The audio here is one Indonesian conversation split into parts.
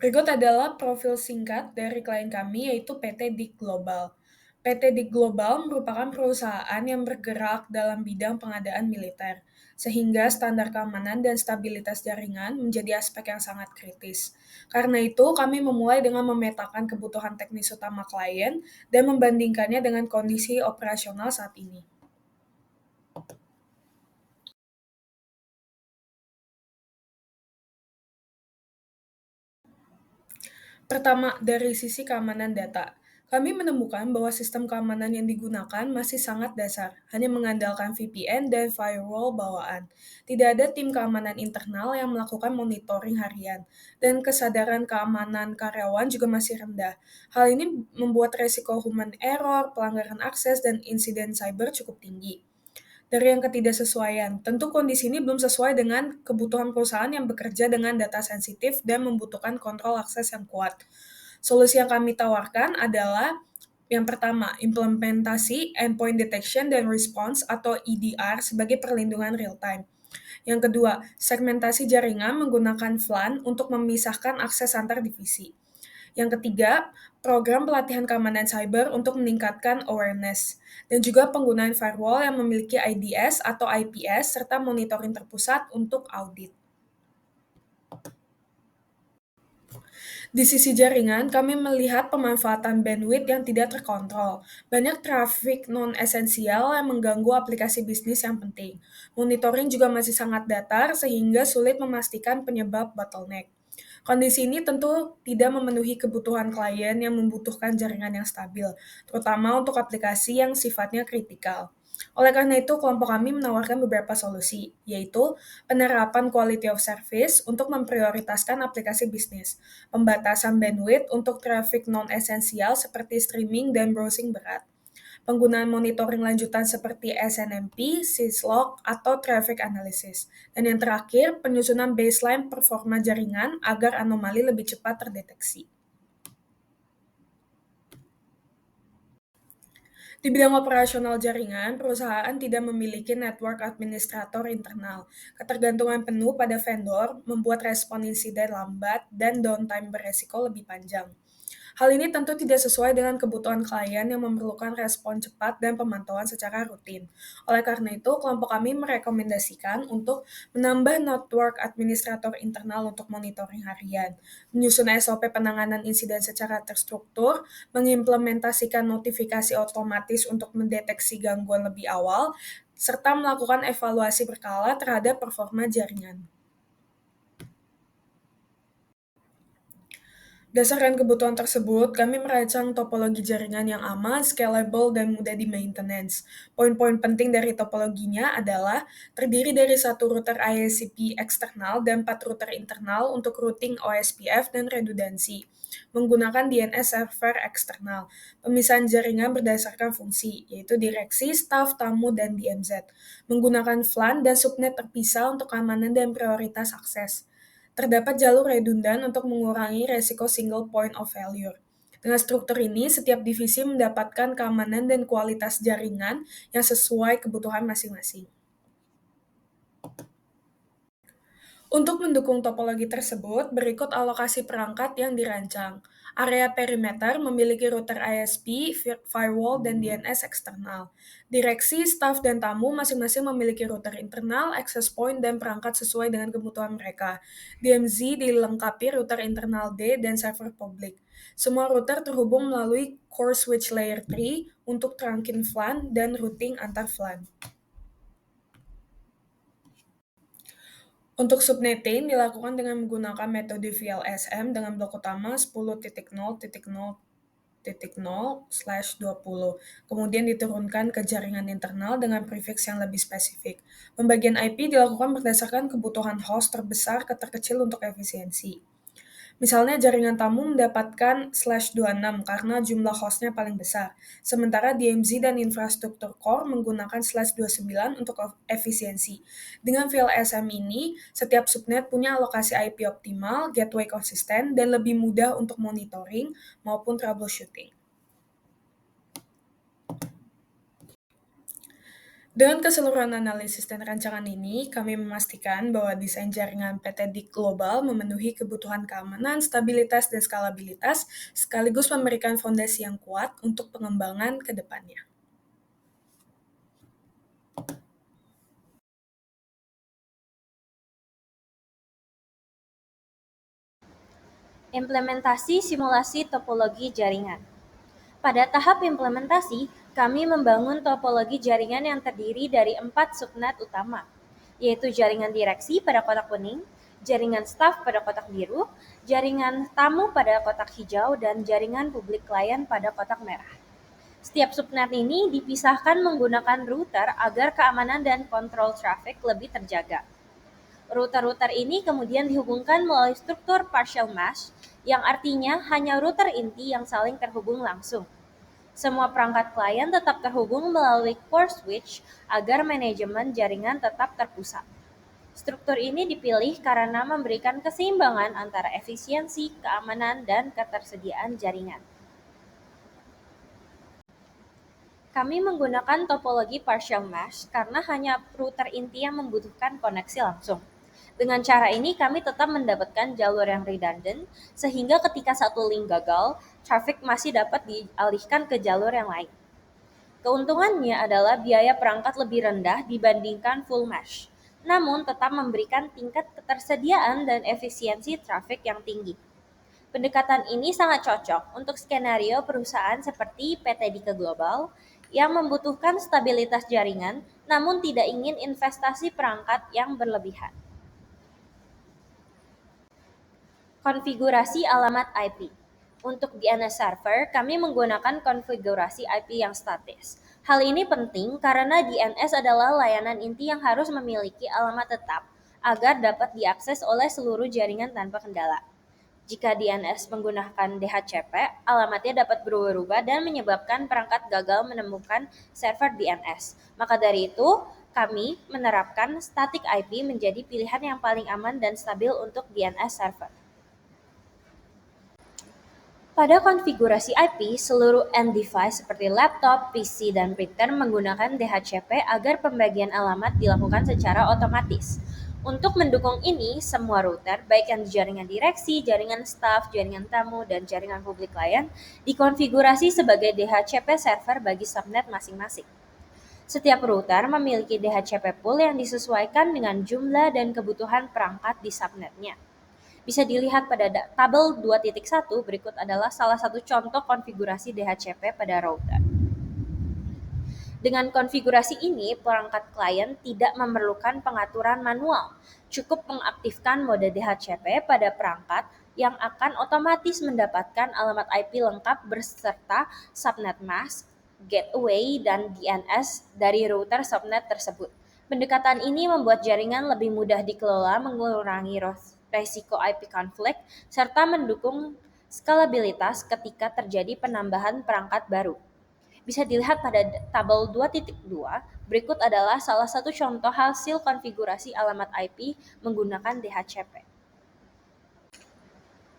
Berikut adalah profil singkat dari klien kami, yaitu PT Dik Global. PT Dik Global merupakan perusahaan yang bergerak dalam bidang pengadaan militer, sehingga standar keamanan dan stabilitas jaringan menjadi aspek yang sangat kritis. Karena itu, kami memulai dengan memetakan kebutuhan teknis utama klien dan membandingkannya dengan kondisi operasional saat ini. Pertama, dari sisi keamanan data. Kami menemukan bahwa sistem keamanan yang digunakan masih sangat dasar, hanya mengandalkan VPN dan firewall bawaan. Tidak ada tim keamanan internal yang melakukan monitoring harian, dan kesadaran keamanan karyawan juga masih rendah. Hal ini membuat resiko human error, pelanggaran akses, dan insiden cyber cukup tinggi. Dari yang ketidaksesuaian, tentu kondisi ini belum sesuai dengan kebutuhan perusahaan yang bekerja dengan data sensitif dan membutuhkan kontrol akses yang kuat. Solusi yang kami tawarkan adalah yang pertama, implementasi Endpoint Detection dan Response atau EDR sebagai perlindungan real time. Yang kedua, segmentasi jaringan menggunakan VLAN untuk memisahkan akses antar divisi. Yang ketiga, program pelatihan keamanan cyber untuk meningkatkan awareness, dan juga penggunaan firewall yang memiliki IDS atau IPS, serta monitoring terpusat untuk audit. Di sisi jaringan, kami melihat pemanfaatan bandwidth yang tidak terkontrol. Banyak trafik non-esensial yang mengganggu aplikasi bisnis yang penting. Monitoring juga masih sangat datar sehingga sulit memastikan penyebab bottleneck. Kondisi ini tentu tidak memenuhi kebutuhan klien yang membutuhkan jaringan yang stabil, terutama untuk aplikasi yang sifatnya kritikal. Oleh karena itu, kelompok kami menawarkan beberapa solusi, yaitu penerapan quality of service untuk memprioritaskan aplikasi bisnis, pembatasan bandwidth untuk traffic non-esensial seperti streaming dan browsing berat, penggunaan monitoring lanjutan seperti SNMP, syslog, atau traffic analysis, dan yang terakhir, penyusunan baseline performa jaringan agar anomali lebih cepat terdeteksi. Di bidang operasional jaringan, perusahaan tidak memiliki network administrator internal. Ketergantungan penuh pada vendor membuat respon insiden lambat dan downtime beresiko lebih panjang. Hal ini tentu tidak sesuai dengan kebutuhan klien yang memerlukan respon cepat dan pemantauan secara rutin. Oleh karena itu, kelompok kami merekomendasikan untuk menambah network administrator internal untuk monitoring harian, menyusun SOP penanganan insiden secara terstruktur, mengimplementasikan notifikasi otomatis untuk mendeteksi gangguan lebih awal, serta melakukan evaluasi berkala terhadap performa jaringan. Berdasarkan kebutuhan tersebut, kami merancang topologi jaringan yang aman, scalable, dan mudah di-maintenance. Poin-poin penting dari topologinya adalah terdiri dari satu router ISCP eksternal dan 4 router internal untuk routing OSPF dan redundansi. Menggunakan DNS server eksternal. Pemisahan jaringan berdasarkan fungsi, yaitu direksi, staf, tamu, dan DMZ. Menggunakan VLAN dan subnet terpisah untuk keamanan dan prioritas akses. Terdapat jalur redundan untuk mengurangi resiko single point of failure. Dengan struktur ini, setiap divisi mendapatkan keamanan dan kualitas jaringan yang sesuai kebutuhan masing-masing. Untuk mendukung topologi tersebut, berikut alokasi perangkat yang dirancang. Area perimeter memiliki router ISP, firewall, dan DNS eksternal. Direksi, staf, dan tamu masing-masing memiliki router internal, access point, dan perangkat sesuai dengan kebutuhan mereka. DMZ dilengkapi router internal D dan server publik. Semua router terhubung melalui core switch layer 3 untuk trunking VLAN dan routing antar VLAN. Untuk subnetting dilakukan dengan menggunakan metode VLSM dengan blok utama 10.0.0.0/20, kemudian diturunkan ke jaringan internal dengan prefix yang lebih spesifik. Pembagian IP dilakukan berdasarkan kebutuhan host terbesar ke terkecil untuk efisiensi. Misalnya jaringan tamu mendapatkan /26 karena jumlah hostnya paling besar, sementara DMZ dan infrastruktur core menggunakan /29 untuk efisiensi. Dengan VLSM ini, setiap subnet punya alokasi IP optimal, gateway konsisten, dan lebih mudah untuk monitoring maupun troubleshooting. Dengan keseluruhan analisis dan rancangan ini, kami memastikan bahwa desain jaringan PT DIK Global memenuhi kebutuhan keamanan, stabilitas, dan skalabilitas, sekaligus memberikan fondasi yang kuat untuk pengembangan ke depannya. Implementasi simulasi topologi jaringan. Pada tahap implementasi, kami membangun topologi jaringan yang terdiri dari 4 subnet utama, yaitu jaringan direksi pada kotak kuning, jaringan staf pada kotak biru, jaringan tamu pada kotak hijau, dan jaringan publik klien pada kotak merah. Setiap subnet ini dipisahkan menggunakan router agar keamanan dan kontrol traffic lebih terjaga. Router-router ini kemudian dihubungkan melalui struktur partial mesh, yang artinya hanya router inti yang saling terhubung langsung. Semua perangkat klien tetap terhubung melalui core switch agar manajemen jaringan tetap terpusat. Struktur ini dipilih karena memberikan keseimbangan antara efisiensi, keamanan, dan ketersediaan jaringan. Kami menggunakan topologi partial mesh karena hanya router inti yang membutuhkan koneksi langsung. Dengan cara ini kami tetap mendapatkan jalur yang redundant, sehingga ketika satu link gagal, traffic masih dapat dialihkan ke jalur yang lain. Keuntungannya adalah biaya perangkat lebih rendah dibandingkan full mesh, namun tetap memberikan tingkat ketersediaan dan efisiensi traffic yang tinggi. Pendekatan ini sangat cocok untuk skenario perusahaan seperti PT Dika Global yang membutuhkan stabilitas jaringan namun tidak ingin investasi perangkat yang berlebihan. Konfigurasi alamat IP. Untuk DNS server, kami menggunakan konfigurasi IP yang statis. Hal ini penting karena DNS adalah layanan inti yang harus memiliki alamat tetap agar dapat diakses oleh seluruh jaringan tanpa kendala. Jika DNS menggunakan DHCP, alamatnya dapat berubah-ubah dan menyebabkan perangkat gagal menemukan server DNS. Maka dari itu, kami menerapkan static IP menjadi pilihan yang paling aman dan stabil untuk DNS server. Pada konfigurasi IP, seluruh end device seperti laptop, PC, dan printer menggunakan DHCP agar pembagian alamat dilakukan secara otomatis. Untuk mendukung ini, semua router, baik yang di jaringan direksi, jaringan staf, jaringan tamu, dan jaringan publik klien, dikonfigurasi sebagai DHCP server bagi subnet masing-masing. Setiap router memiliki DHCP pool yang disesuaikan dengan jumlah dan kebutuhan perangkat di subnetnya. Bisa dilihat pada tabel 2.1 berikut adalah salah satu contoh konfigurasi DHCP pada router. Dengan konfigurasi ini, perangkat klien tidak memerlukan pengaturan manual. Cukup mengaktifkan mode DHCP pada perangkat yang akan otomatis mendapatkan alamat IP lengkap beserta subnet mask, gateway, dan DNS dari router subnet tersebut. Pendekatan ini membuat jaringan lebih mudah dikelola, mengurangi resiko IP konflik, serta mendukung skalabilitas ketika terjadi penambahan perangkat baru. Bisa dilihat pada tabel 2.2, berikut adalah salah satu contoh hasil konfigurasi alamat IP menggunakan DHCP.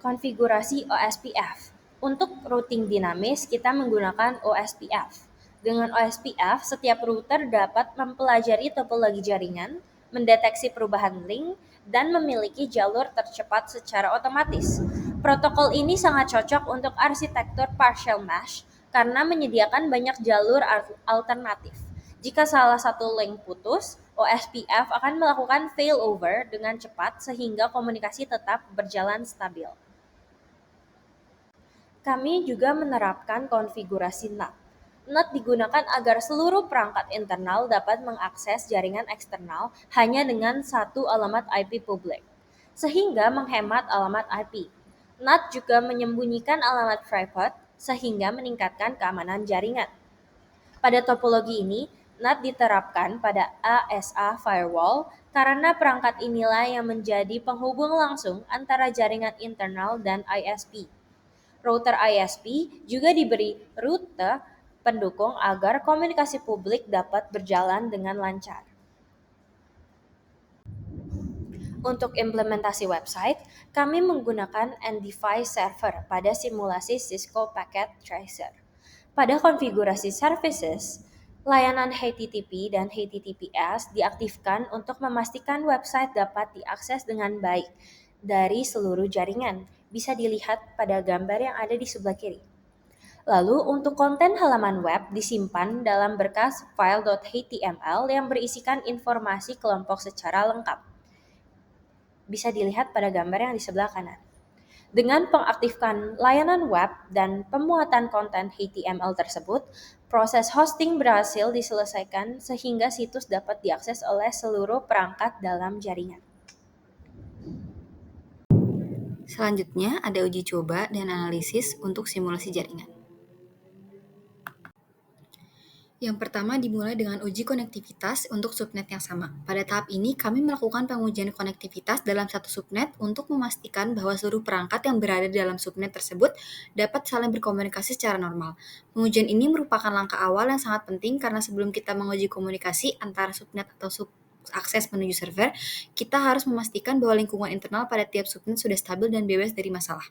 Konfigurasi OSPF. Untuk routing dinamis, kita menggunakan OSPF. Dengan OSPF, setiap router dapat mempelajari topologi jaringan, mendeteksi perubahan link, dan memiliki jalur tercepat secara otomatis. Protokol ini sangat cocok untuk arsitektur partial mesh karena menyediakan banyak jalur alternatif. Jika salah satu link putus, OSPF akan melakukan failover dengan cepat sehingga komunikasi tetap berjalan stabil. Kami juga menerapkan konfigurasi NAT. NAT digunakan agar seluruh perangkat internal dapat mengakses jaringan eksternal hanya dengan satu alamat IP publik, sehingga menghemat alamat IP. NAT juga menyembunyikan alamat private sehingga meningkatkan keamanan jaringan. Pada topologi ini, NAT diterapkan pada ASA firewall karena perangkat inilah yang menjadi penghubung langsung antara jaringan internal dan ISP. Router ISP juga diberi rute pendukung agar komunikasi publik dapat berjalan dengan lancar. Untuk implementasi website, kami menggunakan NDevice Server pada simulasi Cisco Packet Tracer. Pada konfigurasi services, Layanan HTTP dan HTTPS diaktifkan untuk memastikan website dapat diakses dengan baik dari seluruh jaringan. Bisa dilihat pada gambar yang ada di sebelah kiri. Lalu untuk konten halaman web disimpan dalam berkas file.html yang berisikan informasi kelompok secara lengkap. Bisa dilihat pada gambar yang di sebelah kanan. Dengan pengaktifkan layanan web dan pemuatan konten HTML tersebut, proses hosting berhasil diselesaikan sehingga situs dapat diakses oleh seluruh perangkat dalam jaringan. Selanjutnya ada uji coba dan analisis untuk simulasi jaringan. Yang pertama dimulai dengan uji konektivitas untuk subnet yang sama. Pada tahap ini, kami melakukan pengujian konektivitas dalam satu subnet untuk memastikan bahwa seluruh perangkat yang berada di dalam subnet tersebut dapat saling berkomunikasi secara normal. Pengujian ini merupakan langkah awal yang sangat penting karena sebelum kita menguji komunikasi antara subnet atau akses menuju server, kita harus memastikan bahwa lingkungan internal pada tiap subnet sudah stabil dan bebas dari masalah.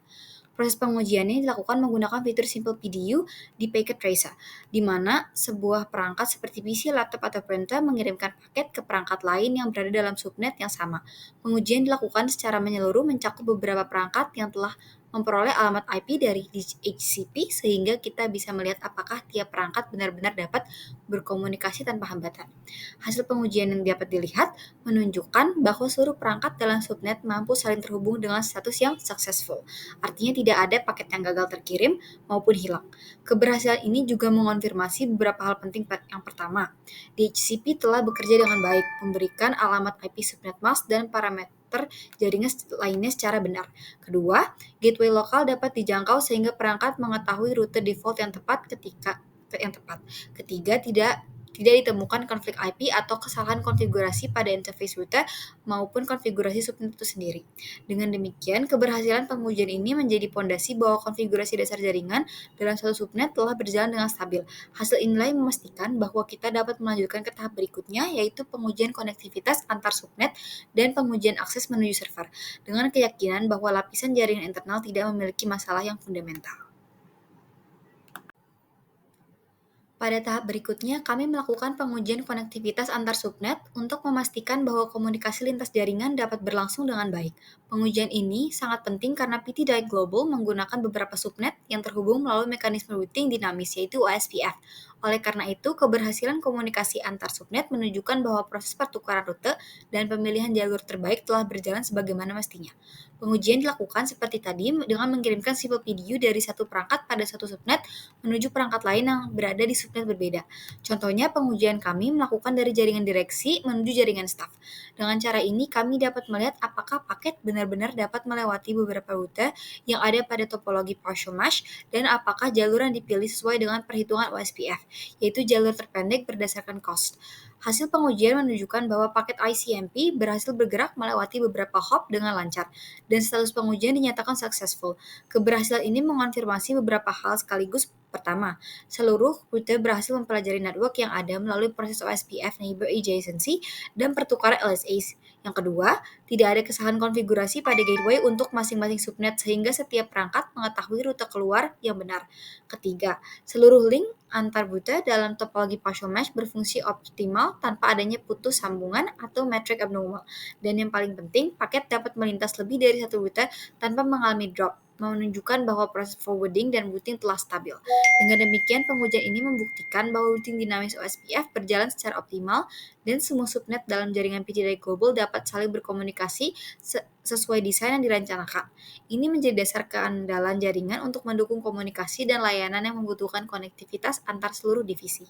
Proses pengujiannya dilakukan menggunakan fitur Simple PDU di Packet Tracer, di mana sebuah perangkat seperti PC, laptop, atau printer mengirimkan paket ke perangkat lain yang berada dalam subnet yang sama. Pengujian dilakukan secara menyeluruh mencakup beberapa perangkat yang telah memperoleh alamat IP dari DHCP sehingga kita bisa melihat apakah tiap perangkat benar-benar dapat berkomunikasi tanpa hambatan. Hasil pengujian yang dapat dilihat menunjukkan bahwa seluruh perangkat dalam subnet mampu saling terhubung dengan status yang successful. Artinya tidak ada paket yang gagal terkirim maupun hilang. Keberhasilan ini juga mengonfirmasi beberapa hal penting. Yang pertama, DHCP telah bekerja dengan baik, memberikan alamat IP subnet mask dan parameter jaringan lainnya secara benar. Kedua, gateway lokal dapat dijangkau sehingga perangkat mengetahui rute default yang tepat. Ketiga, tidak ditemukan konflik IP atau kesalahan konfigurasi pada interface router maupun konfigurasi subnet itu sendiri. Dengan demikian, keberhasilan pengujian ini menjadi pondasi bahwa konfigurasi dasar jaringan dalam satu subnet telah berjalan dengan stabil. Hasil inilah yang memastikan bahwa kita dapat melanjutkan ke tahap berikutnya, yaitu pengujian konektivitas antar subnet dan pengujian akses menuju server, dengan keyakinan bahwa lapisan jaringan internal tidak memiliki masalah yang fundamental. Pada tahap berikutnya, kami melakukan pengujian konektivitas antar subnet untuk memastikan bahwa komunikasi lintas jaringan dapat berlangsung dengan baik. Pengujian ini sangat penting karena PT Direct Global menggunakan beberapa subnet yang terhubung melalui mekanisme routing dinamis, yaitu OSPF. Oleh karena itu, keberhasilan komunikasi antar subnet menunjukkan bahwa proses pertukaran rute dan pemilihan jalur terbaik telah berjalan sebagaimana mestinya. Pengujian dilakukan seperti tadi dengan mengirimkan Simple PDU dari satu perangkat pada satu subnet menuju perangkat lain yang berada di subnet berbeda. Contohnya, pengujian kami melakukan dari jaringan direksi menuju jaringan staf. Dengan cara ini, kami dapat melihat apakah paket benar-benar dapat melewati beberapa rute yang ada pada topologi partial mesh dan apakah jalur yang dipilih sesuai dengan perhitungan OSPF, yaitu jalur terpendek berdasarkan cost. Hasil pengujian menunjukkan bahwa paket ICMP berhasil bergerak melewati beberapa hop dengan lancar, dan status pengujian dinyatakan successful. Keberhasilan ini mengonfirmasi beberapa hal sekaligus. Pertama, seluruh rute berhasil mempelajari network yang ada melalui proses OSPF neighbor adjacency dan pertukaran LSAs. Yang kedua, tidak ada kesalahan konfigurasi pada gateway untuk masing-masing subnet sehingga setiap perangkat mengetahui rute keluar yang benar. Ketiga, seluruh link antar rute dalam topologi partial mesh berfungsi optimal tanpa adanya putus sambungan atau metric abnormal. Dan yang paling penting, paket dapat melintas lebih dari satu rute tanpa mengalami drop, menunjukkan bahwa proses forwarding dan routing telah stabil. Dengan demikian, pengujian ini membuktikan bahwa routing dinamis OSPF berjalan secara optimal dan semua subnet dalam jaringan PTDI Global dapat saling berkomunikasi sesuai desain yang direncanakan. Ini menjadi dasar keandalan jaringan untuk mendukung komunikasi dan layanan yang membutuhkan konektivitas antar seluruh divisi.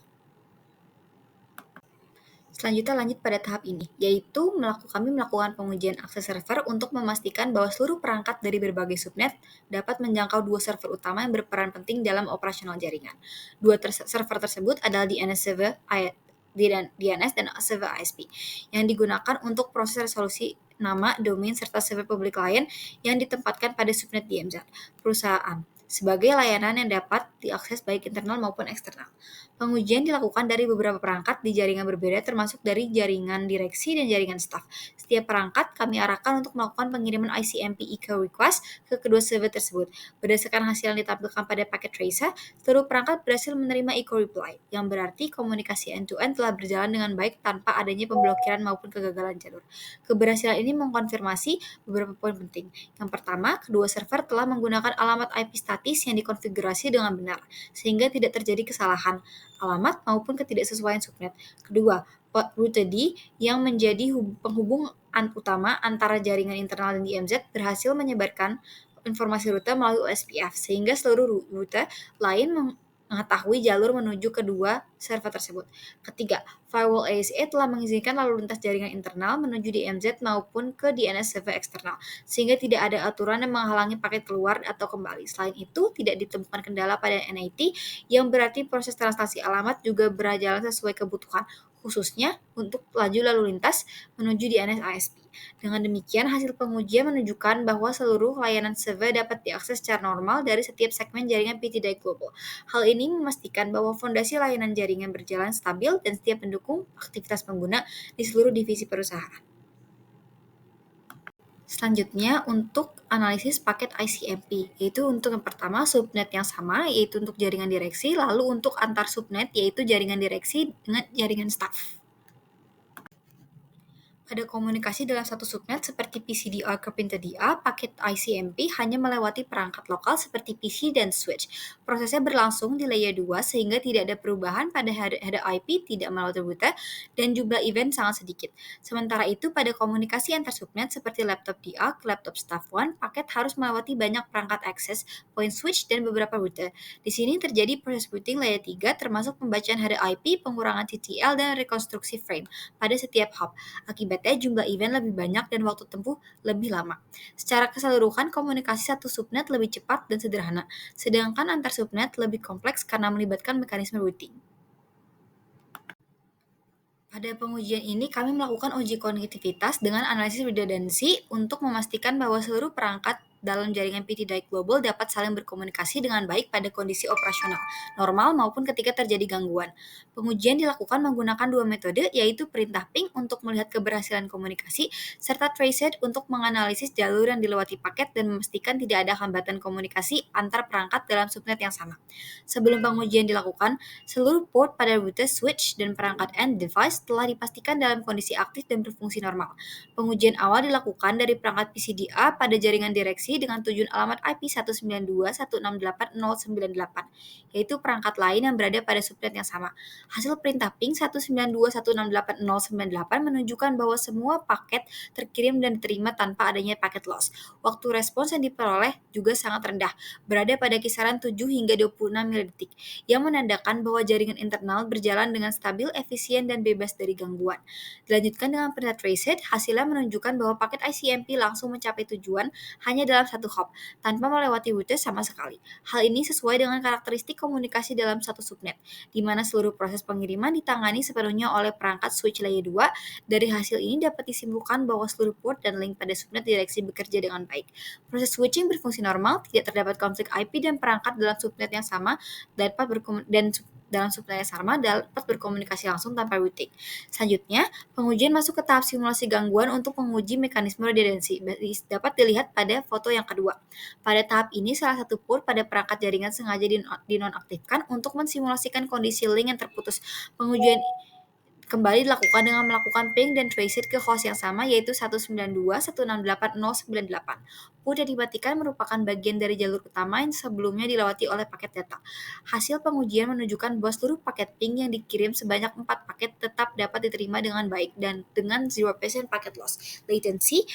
Selanjutnya lanjut pada tahap ini, yaitu kami melakukan pengujian akses server untuk memastikan bahwa seluruh perangkat dari berbagai subnet dapat menjangkau dua server utama yang berperan penting dalam operasional jaringan. Dua server tersebut adalah DNS dan server ISP, yang digunakan untuk proses resolusi nama, domain, serta server public client yang ditempatkan pada subnet DMZ perusahaan sebagai layanan yang dapat diakses baik internal maupun eksternal. Pengujian dilakukan dari beberapa perangkat di jaringan berbeda termasuk dari jaringan direksi dan jaringan staf. Setiap perangkat kami arahkan untuk melakukan pengiriman ICMP echo request ke kedua server tersebut. Berdasarkan hasil yang ditampilkan pada packet tracer, seluruh perangkat berhasil menerima echo reply, yang berarti komunikasi end-to-end telah berjalan dengan baik tanpa adanya pemblokiran maupun kegagalan jalur. Keberhasilan ini mengkonfirmasi beberapa poin penting. Yang pertama, kedua server telah menggunakan alamat IP statis yang dikonfigurasi dengan benar, sehingga tidak terjadi kesalahan alamat maupun ketidaksesuaian subnet. Kedua, port router D yang menjadi penghubung utama antara jaringan internal dan IMZ berhasil menyebarkan informasi rute melalui OSPF, sehingga seluruh router lain mengetahui jalur menuju kedua server tersebut. Ketiga, firewall ASA telah mengizinkan lalu lintas jaringan internal menuju DMZ maupun ke DNS server eksternal, sehingga tidak ada aturan yang menghalangi paket keluar atau kembali. Selain itu, tidak ditemukan kendala pada NAT, yang berarti proses translasi alamat juga berjalan sesuai kebutuhan, khususnya untuk laju lalu lintas menuju DNS ISP. Dengan demikian, hasil pengujian menunjukkan bahwa seluruh layanan server dapat diakses secara normal dari setiap segmen jaringan PTDI Global. Hal ini memastikan bahwa fondasi layanan jaringan berjalan stabil dan setiap mendukung aktivitas pengguna di seluruh divisi perusahaan. Selanjutnya, untuk analisis paket ICMP, yaitu untuk yang pertama subnet yang sama, yaitu untuk jaringan direksi, lalu untuk antar subnet, yaitu jaringan direksi dengan jaringan staf. Pada komunikasi dalam satu subnet seperti PCDR ke printer DA, paket ICMP hanya melewati perangkat lokal seperti PC dan switch. Prosesnya berlangsung di layer 2 sehingga tidak ada perubahan pada header IP, tidak melewati router, dan jumlah event sangat sedikit. Sementara itu, pada komunikasi antar subnet seperti laptop DA ke laptop staff 1, paket harus melewati banyak perangkat akses, point switch, dan beberapa router. Di sini terjadi proses routing layer 3 termasuk pembacaan header IP, pengurangan TTL, dan rekonstruksi frame pada setiap hop. Akibatnya jumlah event lebih banyak dan waktu tempuh lebih lama. Secara keseluruhan, komunikasi satu subnet lebih cepat dan sederhana, sedangkan antar subnet lebih kompleks karena melibatkan mekanisme routing. Pada pengujian ini, kami melakukan uji konektivitas dengan analisis redundancy untuk memastikan bahwa seluruh perangkat dalam jaringan PTDI Global dapat saling berkomunikasi dengan baik pada kondisi operasional, normal maupun ketika terjadi gangguan. Pengujian dilakukan menggunakan dua metode, yaitu perintah ping untuk melihat keberhasilan komunikasi, serta traced untuk menganalisis jalur yang dilewati paket dan memastikan tidak ada hambatan komunikasi antar perangkat dalam subnet yang sama. Sebelum pengujian dilakukan, seluruh port pada router, switch, dan perangkat end device telah dipastikan dalam kondisi aktif dan berfungsi normal. Pengujian awal dilakukan dari perangkat PCDA pada jaringan direksi dengan tujuan alamat IP 192.168.098, yaitu perangkat lain yang berada pada subnet yang sama. Hasil perintah ping 192.168.098 menunjukkan bahwa semua paket terkirim dan diterima tanpa adanya paket loss. Waktu respons yang diperoleh juga sangat rendah, berada pada kisaran 7 hingga 26 milidetik, yang menandakan bahwa jaringan internal berjalan dengan stabil, efisien, dan bebas dari gangguan. Dilanjutkan dengan perintah traced, hasilnya menunjukkan bahwa paket ICMP langsung mencapai tujuan hanya dalam satu hop, tanpa melewati router sama sekali. Hal ini sesuai dengan karakteristik komunikasi dalam satu subnet, di mana seluruh proses pengiriman ditangani sepenuhnya oleh perangkat switch layer 2. Dari hasil ini dapat disimpulkan bahwa seluruh port dan link pada subnet direksi bekerja dengan baik. Proses switching berfungsi normal, tidak terdapat konflik IP dan perangkat dalam subnet yang sama dapat berkomunikasi langsung tanpa routing. Selanjutnya, pengujian masuk ke tahap simulasi gangguan untuk menguji mekanisme redundancy. Dapat dilihat pada foto yang kedua. Pada tahap ini, salah satu port pada perangkat jaringan sengaja dinonaktifkan untuk mensimulasikan kondisi link yang terputus. Pengujian kembali dilakukan dengan melakukan ping dan traced ke host yang sama, yaitu 192.168.098. Port yang dimatikan merupakan bagian dari jalur utama yang sebelumnya dilewati oleh paket data. Hasil pengujian menunjukkan bahwa seluruh paket ping yang dikirim sebanyak 4 paket tetap dapat diterima dengan baik dan dengan 0% paket loss. Latency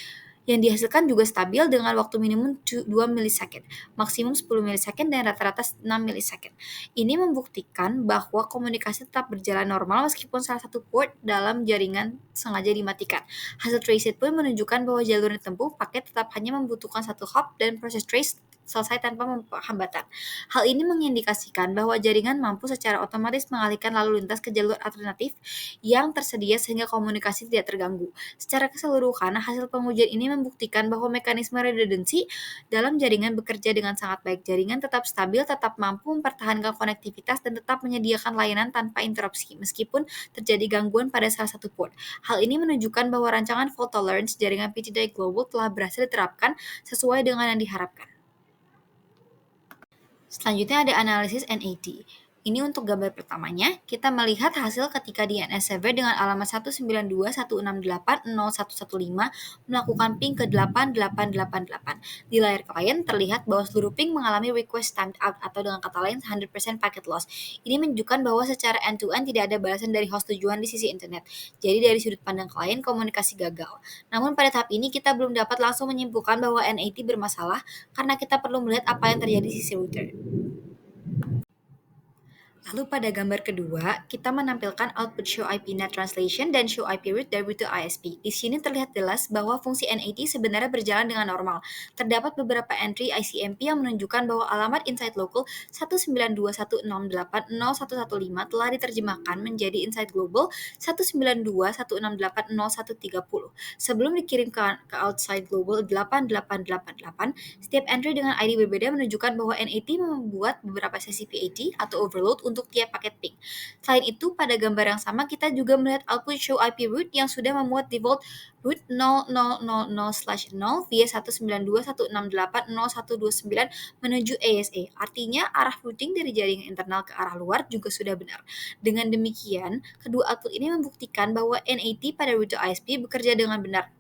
yang dihasilkan juga stabil dengan waktu minimum 2 milisecond, maksimum 10 milisecond, dan rata-rata 6 milisecond. Ini membuktikan bahwa komunikasi tetap berjalan normal meskipun salah satu port dalam jaringan sengaja dimatikan. Hasil traced pun menunjukkan bahwa jalur yang ditempuh paket tetap hanya membutuhkan satu hop dan proses trace selesai tanpa hambatan. Hal ini mengindikasikan bahwa jaringan mampu secara otomatis mengalihkan lalu lintas ke jalur alternatif yang tersedia sehingga komunikasi tidak terganggu. Secara keseluruhan, hasil pengujian ini membuktikan bahwa mekanisme redundancy dalam jaringan bekerja dengan sangat baik. Jaringan tetap stabil, tetap mampu mempertahankan konektivitas, dan tetap menyediakan layanan tanpa interupsi, meskipun terjadi gangguan pada salah satu port. Hal ini menunjukkan bahwa rancangan fault tolerance jaringan PTDI Global telah berhasil diterapkan sesuai dengan yang diharapkan. Selanjutnya ada analisis NAT. Ini untuk gambar pertamanya, kita melihat hasil ketika DNS server dengan alamat 192.168.0115 melakukan ping ke 8888. Di layar klien terlihat bahwa seluruh ping mengalami request timed out atau dengan kata lain 100% packet loss. Ini menunjukkan bahwa secara end-to-end tidak ada balasan dari host tujuan di sisi internet. Jadi dari sudut pandang klien, komunikasi gagal. Namun pada tahap ini kita belum dapat langsung menyimpulkan bahwa NAT bermasalah karena kita perlu melihat apa yang terjadi di sisi router. Lalu pada gambar kedua, kita menampilkan output show IP net translation dan show IP route dari router ISP. Di sini terlihat jelas bahwa fungsi NAT sebenarnya berjalan dengan normal. Terdapat beberapa entry ICMP yang menunjukkan bahwa alamat inside local 192.168.0115 telah diterjemahkan menjadi inside global 192.168.0130. Sebelum dikirim ke outside global 8888, setiap entry dengan ID berbeda menunjukkan bahwa NAT membuat beberapa sesi PAT atau overload untuk tiap paket ping. Selain itu, pada gambar yang sama kita juga melihat output show IP route yang sudah memuat default route 0000/0 via 192.168.0129 menuju ASA. Artinya, arah routing dari jaringan internal ke arah luar juga sudah benar. Dengan demikian, kedua output ini membuktikan bahwa NAT pada router ISP bekerja dengan benar.